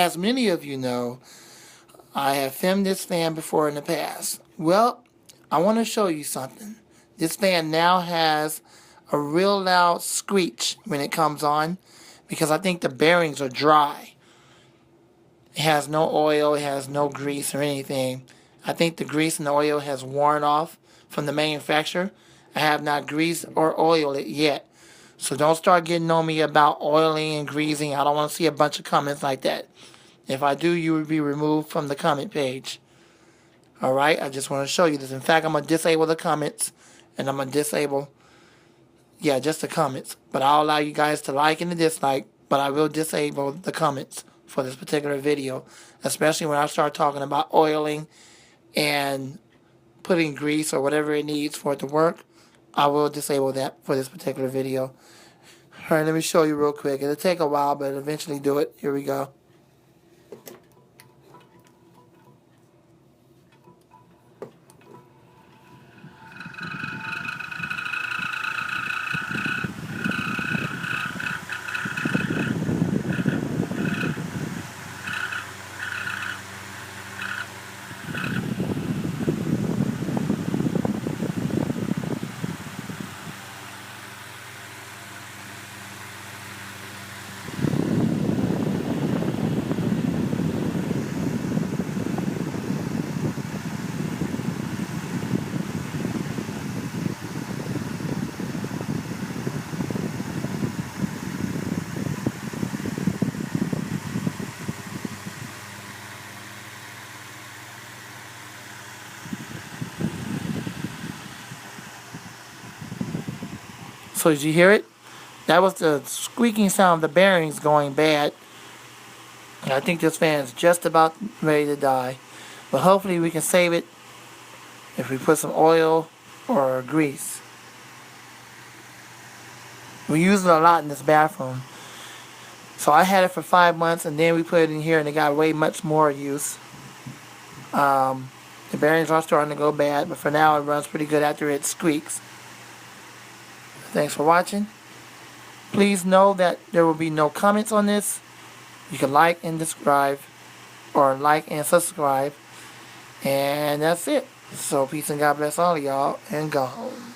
As many of you know, I have filmed this fan before in the past. Well, I want to show you something. This fan now has a real loud screech when it comes on because I think the bearings are dry. It has no oil, it has no grease or anything. I think the grease and the oil has worn off from the manufacturer. I have not greased or oiled it yet. So don't start getting on me about oiling and greasing. I don't want to see a bunch of comments like that. If I do, you will be removed from the comment page. Alright, I just want to show you this. In fact, I'm going to disable the comments. And I'm going to disable, just the comments. But I'll allow you guys to like and to dislike. But I will disable the comments for this particular video. Especially when I start talking about oiling and putting grease or whatever it needs for it to work. I will disable that for this particular video. Alright, let me show you real quick. It'll take a while, but it'll eventually do it. Here we go. So did you hear it? That was the squeaking sound of the bearings going bad. And I think this fan is just about ready to die. But hopefully we can save it if we put some oil or grease. We use it a lot in this bathroom. So I had it for 5 months and then we put it in here and it got way much more use. The bearings are starting to go bad, but for now it runs pretty good after it squeaks. Thanks for watching. Please know that there will be no comments on this. You can like and subscribe, or like and subscribe, and that's it. So peace and God bless all of y'all, and go home.